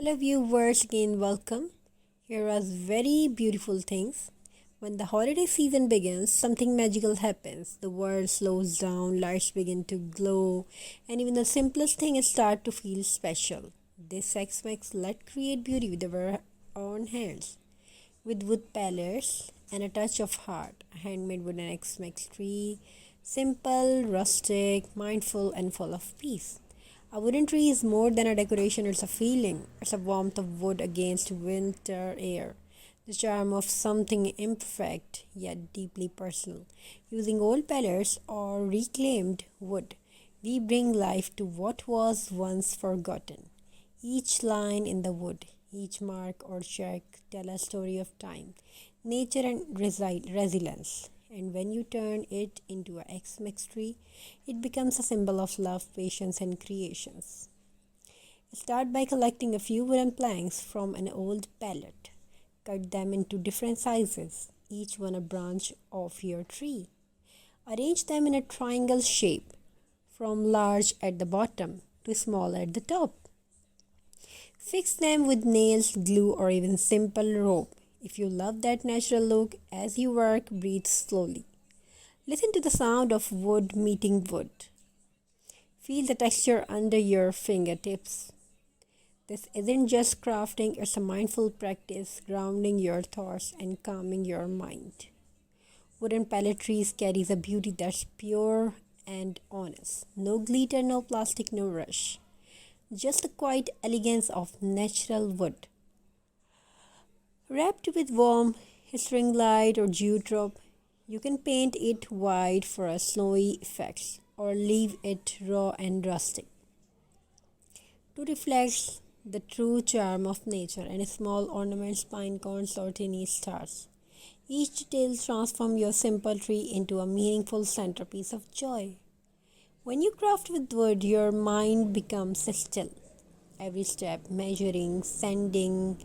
Hello, viewers, again, welcome. Here are very beautiful things. When the holiday season begins, something magical happens. The world slows down, lights begin to glow, and even the simplest things start to feel special. This X-Max let create beauty with our own hands, with wood pallets and a touch of heart. Handmade wooden X-Max tree, simple, rustic, mindful, and full of peace. A wooden tree is more than a decoration, it's a feeling. It's a warmth of wood against winter air. The charm of something imperfect yet deeply personal. Using old pellets or reclaimed wood, we bring life to what was once forgotten. Each line in the wood, each mark or check tell a story of time, nature and resilience. And when you turn it into a X-Mix tree, it becomes a symbol of love, patience, and creations. Start by collecting a few wooden planks from an old pallet. Cut them into different sizes, each one a branch of your tree. Arrange them in a triangle shape, from large at the bottom to small at the top. Fix them with nails, glue, or even simple rope. If you love that natural look, as you work, breathe slowly. Listen to the sound of wood meeting wood. Feel the texture under your fingertips. This isn't just crafting, it's a mindful practice, grounding your thoughts and calming your mind. Wooden pallet trees carries a beauty that's pure and honest. No glitter, no plastic, no rush. Just the quiet elegance of natural wood. Wrapped with warm string light or dewdrop, you can paint it white for a snowy effect or leave it raw and rustic to reflect the true charm of nature and small ornaments, pine cones or tiny stars. Each detail transforms your simple tree into a meaningful centerpiece of joy. When you craft with wood, your mind becomes still. Every step, measuring, sanding,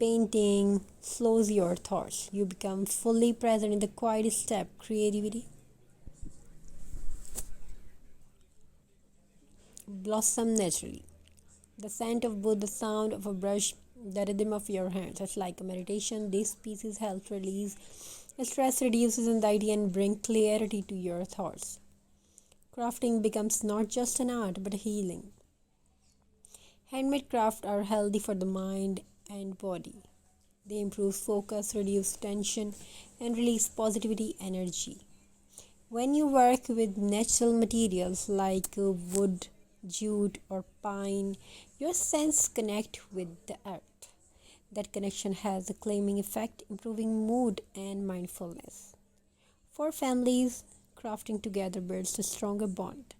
painting, slows your thoughts. You become fully present in the quiet step. Creativity blossom naturally. The scent of wood, the sound of a brush, the rhythm of your hands. It's like a meditation. These pieces help release stress, reduces anxiety, and bring clarity to your thoughts. Crafting becomes not just an art but a healing. Handmade crafts are healthy for the mind and body. They improve focus, reduce tension, and release positivity energy. When you work with natural materials like wood, jute, or pine, your sense connect with the earth. That connection has a calming effect, improving mood and mindfulness. For families, crafting together builds a stronger bond.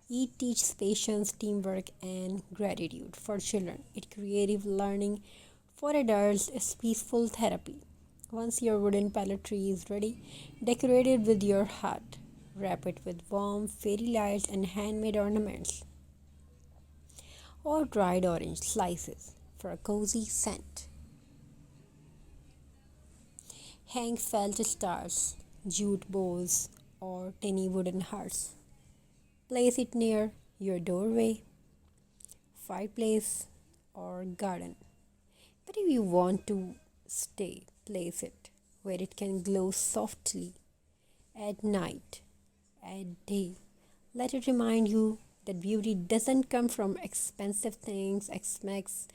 It teaches patience, teamwork, and gratitude. For children, it creative learning. For adults, it's peaceful therapy. Once your wooden pallet tree is ready, decorate it with your heart. Wrap it with warm fairy lights and handmade ornaments, or dried orange slices for a cozy scent. Hang felt stars, jute bows, or tiny wooden hearts. Place it near your doorway, fireplace, or garden. But if you want to stay, place it where it can glow softly at night, at day. Let it remind you that beauty doesn't come from expensive things, expenses,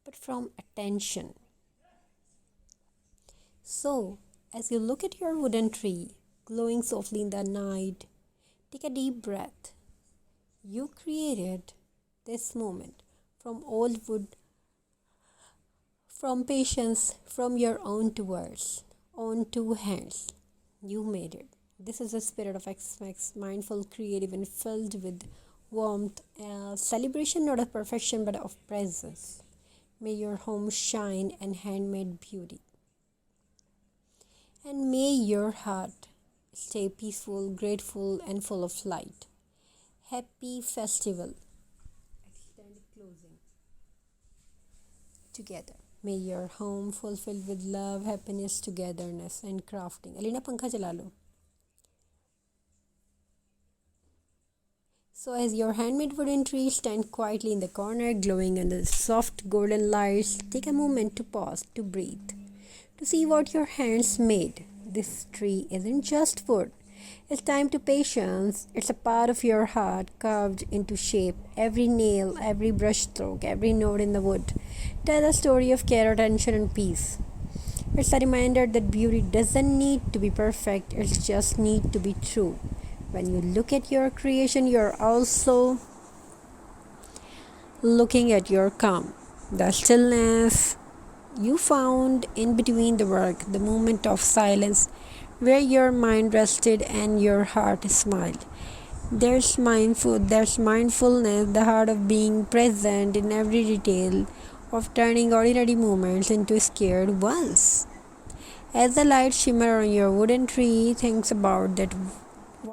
but from attention. So, as you look at your wooden tree glowing softly in the night, take a deep breath. You created this moment from old wood, from patience, from your own two words, own two hands. You made it. This is the spirit of X-Max, mindful, creative, and filled with warmth. A celebration not of perfection but of presence. May your home shine and handmade beauty. And may your heart stay peaceful, grateful, and full of light. Happy festival. Extend closing together. May your home fulfilled with love, happiness, togetherness, and crafting. Alina पंखा चला लो. So, as your handmade wooden tree stands quietly in the corner, glowing under the soft golden lights, take a moment to pause, to breathe, to see what your hands made. This tree isn't just wood. It's time to patience. It's a part of your heart carved into shape. Every nail, every brush stroke, every note in the wood tell a story of care, attention, and peace. It's a reminder that beauty doesn't need to be perfect, it just needs to be true. When you look at your creation, you're also looking at your calm, the stillness you found in between the work, the moment of silence where your mind rested and your heart smiled. There's mindfulness, the heart of being present in every detail, of turning ordinary moments into scared ones. As the lights shimmer on your wooden tree, think about that